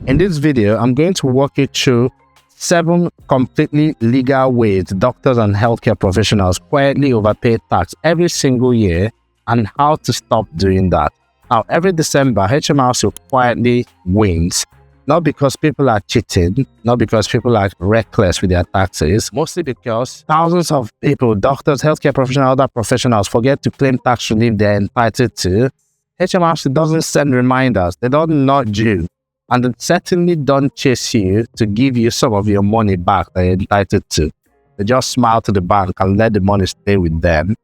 In this video, I'm going to walk you through 7 completely legal ways doctors and healthcare professionals quietly overpay tax every single year and how to stop doing that. Now, every December, HMRC quietly wins. Not because people are cheating, not because people are reckless with their taxes, mostly because thousands of people, doctors, healthcare professionals, other professionals, forget to claim tax relief they're entitled to. HMRC doesn't send reminders, they don't nudge you, and they certainly don't chase you to give you some of your money back that you're entitled to. They just smile to the bank and let the money stay with them.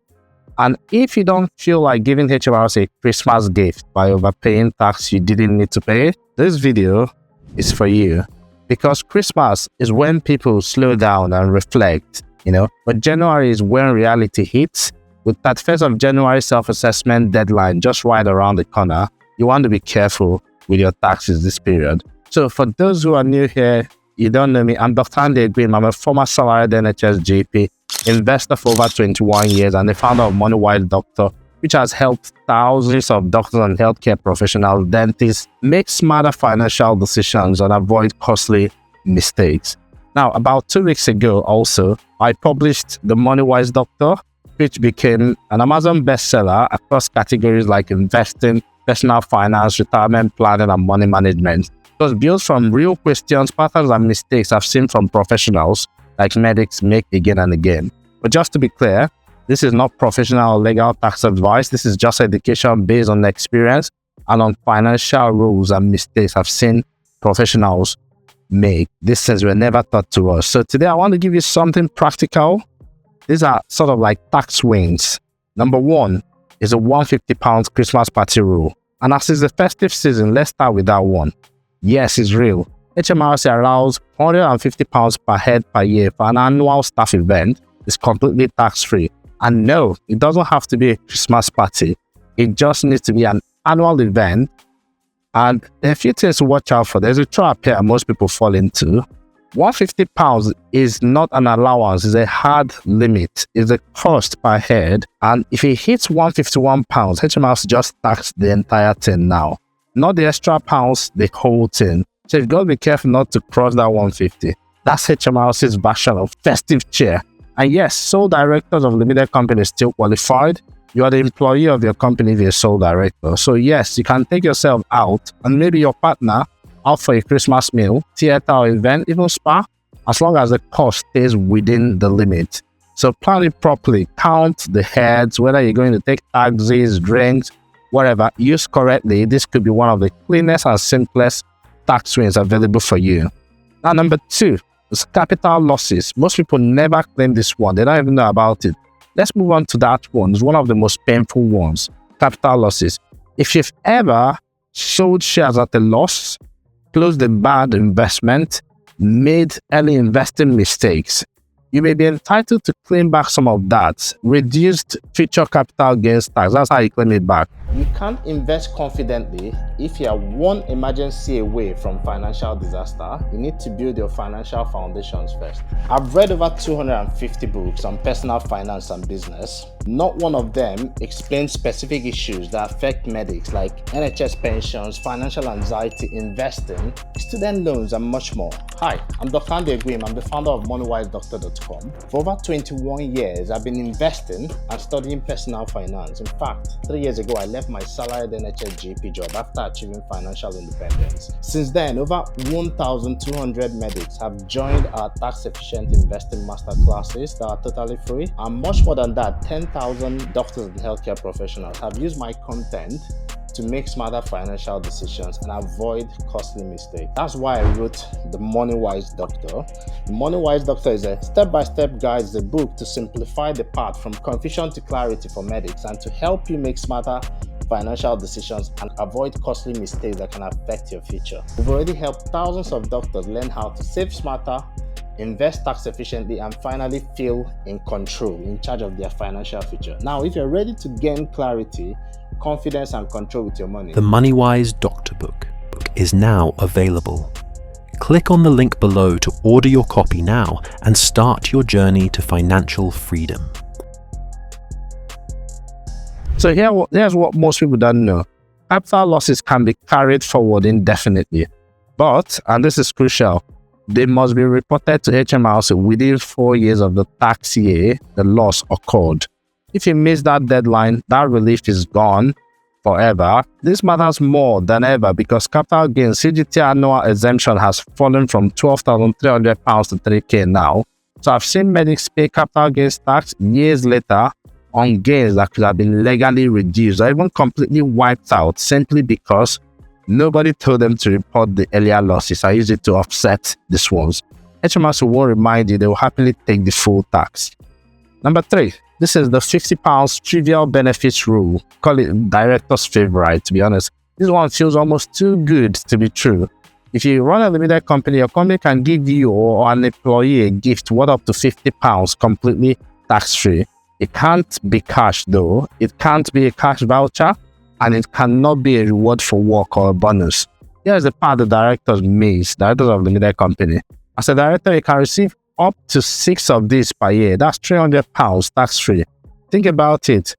And if you don't feel like giving HMRC a Christmas gift by overpaying tax you didn't need to pay, this video is for you, because Christmas is when people slow down and reflect, but January is when reality hits. With that 1st of January self-assessment deadline just right around the corner, you want to be careful with your taxes this period. So for those who are new here, you don't know me, I'm Dr Andy Egwim. I'm a former salaried NHS GP, investor for over 21 years, and the founder of MoneyWise Doctor, which has helped thousands of doctors and healthcare professionals, dentists, make smarter financial decisions and avoid costly mistakes. Now, about 2 weeks ago also, I published the MoneyWise Doctor, which became an Amazon bestseller across categories like investing, personal finance, retirement planning, and money management. It was built from real questions, patterns, and mistakes I've seen from professionals like medics make again and again. But just to be clear, this is not professional or legal tax advice. This is just education based on experience and on financial rules and mistakes I've seen professionals make. These things were never taught to us. So today I want to give you something practical. These are sort of like tax wins. Number 1 is a £150 Christmas party rule. And as it's the festive season, let's start with that one. Yes, it's real. HMRC allows £150 per head per year for an annual staff event. It's completely tax-free. And no, it doesn't have to be a Christmas party. It just needs to be an annual event. And there are a few things to watch out for. There's a trap here most people fall into. £150 is not an allowance, it's a hard limit. It's a cost per head. And if it hits £151, HMRC just tax the entire thing now. Not the extra pounds, the whole thing. So you've got to be careful not to cross that 150. That's HMRC's version of festive cheer. And yes, sole directors of limited companies still qualified. You are the employee of your company if you're a sole director. So yes, you can take yourself out and maybe your partner out for a Christmas meal, theater or event, even spa, as long as the cost stays within the limit. So plan it properly. Count the heads, whether you're going to take taxis, drinks, whatever. Used correctly, this could be one of the cleanest and simplest tax wins available for you. Now, number 2. It's capital losses. Most people never claim this one. They don't even know about it. Let's move on to that one. It's one of the most painful ones. Capital losses. If you've ever sold shares at a loss, closed a bad investment, made early investing mistakes, you may be entitled to claim back some of that. Reduced future capital gains tax. That's how you claim it back. You can't invest confidently if you are one emergency away from financial disaster. You need to build your financial foundations first. I've read over 250 books on personal finance and business. Not one of them explains specific issues that affect medics like NHS pensions, financial anxiety, investing, student loans, and much more. Hi, I'm Dr Andy Egwim. I'm the founder of MoneyWiseDoctor.com. For over 21 years, I've been investing and studying personal finance. In fact, 3 years ago, I left my salaried NHS GP job after achieving financial independence. Since then, over 1,200 medics have joined our Tax Efficient Investing Masterclasses that are totally free. And much more than that, 10,000 doctors and healthcare professionals have used my content to make smarter financial decisions and avoid costly mistakes. That's why I wrote the MoneyWise Doctor. The MoneyWise Doctor is a step-by-step guide, it's a book to simplify the path from confusion to clarity for medics and to help you make smarter financial decisions and avoid costly mistakes that can affect your future. We've already helped thousands of doctors learn how to save smarter, invest tax efficiently, and finally feel in control, in charge of their financial future. Now, if you're ready to gain clarity, confidence, and control with your money, the MoneyWise Doctor book is now available. Click on the link below to order your copy now and start your journey to financial freedom. So here's what most people don't know. Capital losses can be carried forward indefinitely. But, and this is crucial, they must be reported to HMRC within 4 years of the tax year the loss occurred. If you miss that deadline, that relief is gone forever. This matters more than ever because capital gain CGT annual exemption has fallen from £12,300 to £3,000 now. So I've seen medics pay capital gains tax years later on gains that could have been legally reduced or even completely wiped out simply because nobody told them to report the earlier losses. I use it to offset these ones. HMRC will remind you they will happily take the full tax. Number 3, this is the £50 trivial benefits rule. Call it director's favorite, to be honest. This one feels almost too good to be true. If you run a limited company, your company can give you or an employee a gift worth up to £50 completely tax-free. It can't be cash though. It can't be a cash voucher, and it cannot be a reward for work or a bonus. Here's the part the directors miss, directors of limited company. As a director, you can receive up to 6 of these per year. That's £300 tax-free. Think about it.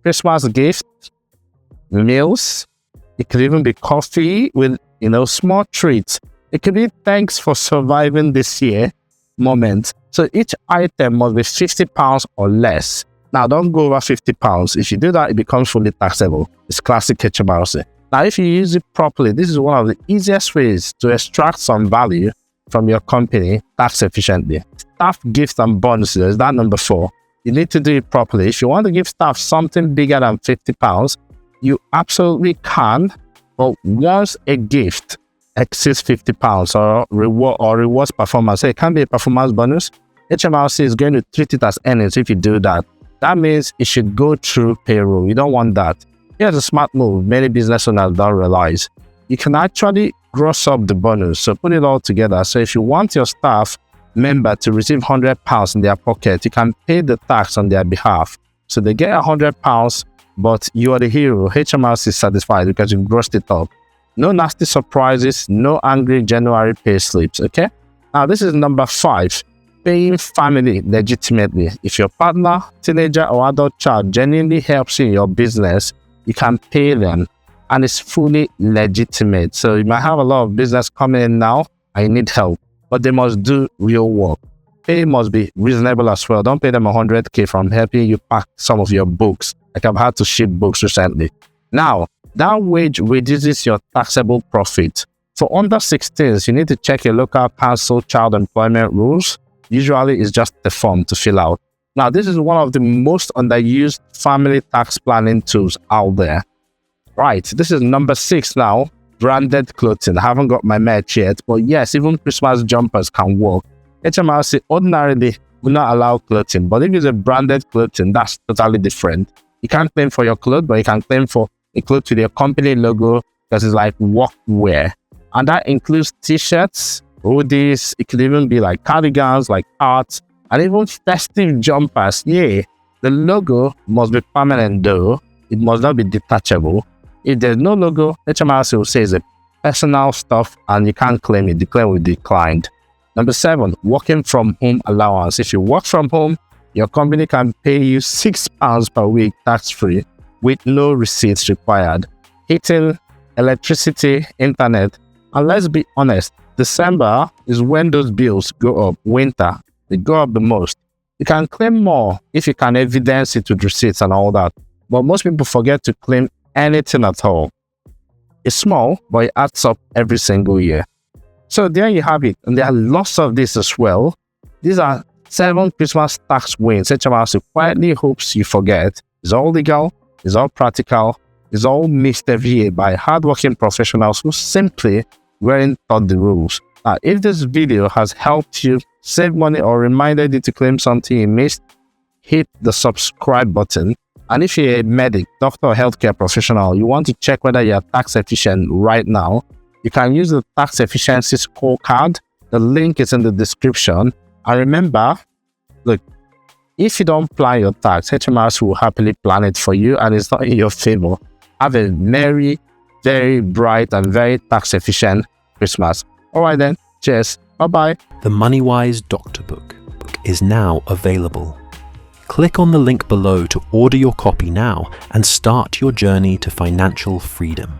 Christmas gifts, meals, it could even be coffee with, small treats. It could be thanks for surviving this year moment. So each item must be £50 or less. Now, don't go over £50. If you do that, it becomes fully taxable. It's classic HMRC. Now, if you use it properly, this is one of the easiest ways to extract some value from your company tax efficiently. Staff gifts and bonuses, that's number 4. You need to do it properly. If you want to give staff something bigger than £50, you absolutely can. But once a gift exceeds £50 or rewards performance, so it can be a performance bonus, HMRC is going to treat it as earnings if you do that. That means it should go through payroll. You don't want that. Here's a smart move many business owners don't realize. You can actually gross up the bonus, so put it all together. So if you want your staff member to receive £100 in their pocket, you can pay the tax on their behalf. So they get £100, but you are the hero. HMRC is satisfied because you've grossed it up. No nasty surprises, no angry January pay slips, okay? Now this is number 5. Paying family legitimately. If your partner, teenager, or adult child genuinely helps you in your business, you can pay them, and it's fully legitimate. So you might have a lot of business coming in now and you need help, but they must do real work. Pay must be reasonable as well. Don't pay them $100K from helping you pack some of your books. Like I've had to ship books recently. Now, that wage reduces your taxable profit. For under 16s, you need to check your local council child employment rules. Usually, it's just a form to fill out. Now, this is one of the most underused family tax planning tools out there. Right, this is number 6 now, branded clothing. I haven't got my merch yet, but yes, even Christmas jumpers can work. HMRC ordinarily will not allow clothing, but if it's a branded clothing, that's totally different. You can't claim for your clothes, but you can claim for a cloth with your company logo because it's like workwear. And that includes t-shirts, hoodies, it could even be like cardigans, like hats, and even festive jumpers. Yeah, the logo must be permanent though. It must not be detachable. If there's no logo, HMRC will say it's a personal stuff and you can't claim it. The claim will be declined. Number 7, working from home allowance. If you work from home, your company can pay you £6 per week tax-free with no receipts required. Heating, electricity, internet, and let's be honest, December is when those bills go up. Winter, they go up the most. You can claim more if you can evidence it with receipts and all that. But most people forget to claim anything at all. It's small, but it adds up every single year. So there you have it. And there are lots of this as well. These are 7 Christmas tax wins HMRC quietly hopes you forget. It's all legal, it's all practical, it's all mixed every year by hardworking professionals who simply weren't taught the rules. Now, if this video has helped you save money or reminded you to claim something you missed, hit the subscribe button. And if you're a medic, doctor, or healthcare professional, you want to check whether you're tax efficient right now, you can use the tax efficiency scorecard. The link is in the description. And remember, look, if you don't plan your tax, HMRC will happily plan it for you and it's not in your favor. Have a very, very bright and very tax efficient Christmas. All right then, cheers. Bye-bye. The MoneyWise Doctor book is now available. Click on the link below to order your copy now and start your journey to financial freedom.